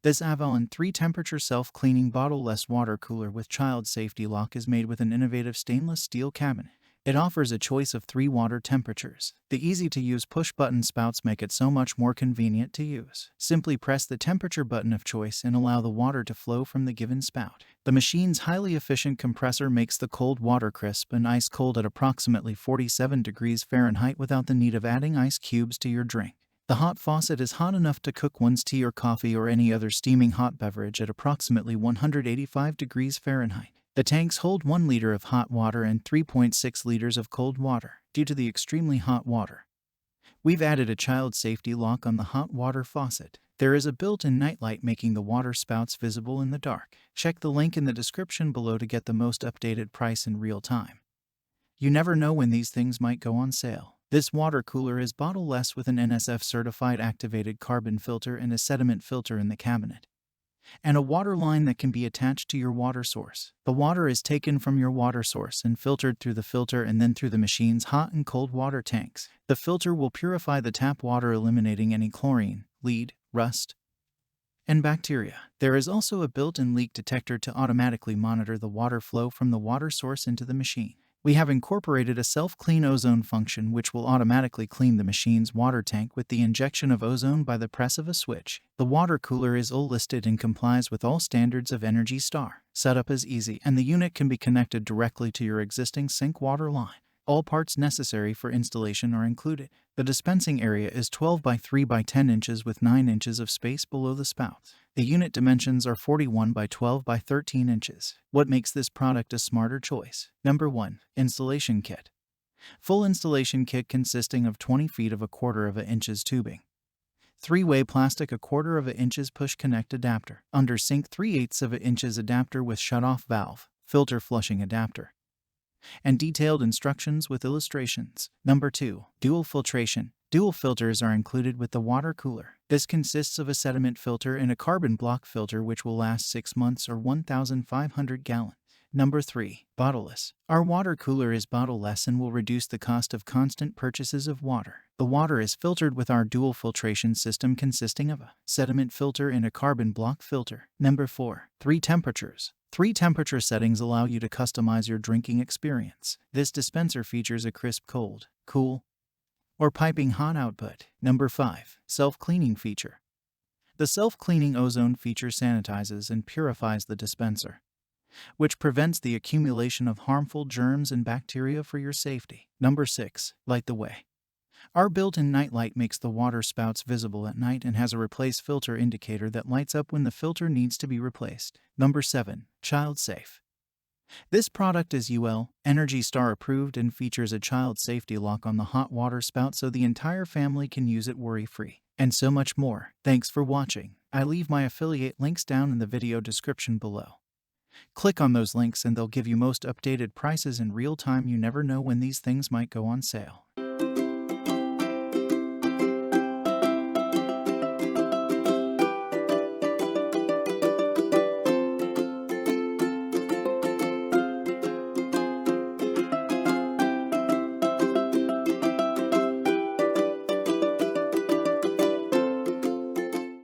This Avalon 3-temperature self-cleaning bottleless water cooler with child safety lock is made with an innovative stainless steel cabinet. It offers a choice of 3 water temperatures. The easy-to-use push-button spouts make it so much more convenient to use. Simply press the temperature button of choice and allow the water to flow from the given spout. The machine's highly efficient compressor makes the cold water crisp and ice cold at approximately 47 degrees Fahrenheit without the need of adding ice cubes to your drink. The hot faucet is hot enough to cook one's tea or coffee or any other steaming hot beverage at approximately 185 degrees Fahrenheit. The tanks hold 1 liter of hot water and 3.6 liters of cold water. Due to the extremely hot water, we've added a child safety lock on the hot water faucet. There is a built-in nightlight making the water spouts visible in the dark. Check the link in the description below to get the most updated price in real time. You never know when these things might go on sale. This water cooler is bottleless with an NSF-certified activated carbon filter and a sediment filter in the cabinet, and a water line that can be attached to your water source. The water is taken from your water source and filtered through the filter and then through the machine's hot and cold water tanks. The filter will purify the tap water, eliminating any chlorine, lead, rust, and bacteria. There is also a built-in leak detector to automatically monitor the water flow from the water source into the machine. We have incorporated a self-clean ozone function which will automatically clean the machine's water tank with the injection of ozone by the press of a switch. The water cooler is OL listed and complies with all standards of Energy Star. Setup is easy and the unit can be connected directly to your existing sink water line. All parts necessary for installation are included. The dispensing area is 12 by 3 by 10 inches with 9 inches of space below the spouts. The unit dimensions are 41 by 12 by 13 inches. What makes this product a smarter choice? Number 1. Installation Kit. Full installation kit consisting of 20 feet of 1/4 inches tubing, 3-way plastic 1/4 inches push connect adapter, under sink 3/8 inches adapter with shutoff valve, filter flushing adapter, and detailed instructions with illustrations. Number 2. Dual filtration. Dual filters are included with the water cooler. This consists of a sediment filter and a carbon block filter which will last 6 months or 1,500 gallons. Number 3. Bottleless. Our water cooler is bottleless and will reduce the cost of constant purchases of water. The water is filtered with our dual filtration system consisting of a sediment filter and a carbon block filter. Number 4. 3 temperatures. 3 temperature settings allow you to customize your drinking experience. This dispenser features a crisp cold, cool, or piping hot output. Number 5. Self-cleaning feature. The self-cleaning ozone feature sanitizes and purifies the dispenser, which prevents the accumulation of harmful germs and bacteria for your safety. Number 6. Light the way. Our built-in nightlight makes the water spouts visible at night and has a replace filter indicator that lights up when the filter needs to be replaced. Number 7. Child safe. This product is UL Energy Star approved and features a child safety lock on the hot water spout so the entire family can use it worry-free. And so much more. Thanks for watching. I leave my affiliate links down in the video description below. Click on those links and they'll give you most updated prices in real time. You never know when these things might go on sale.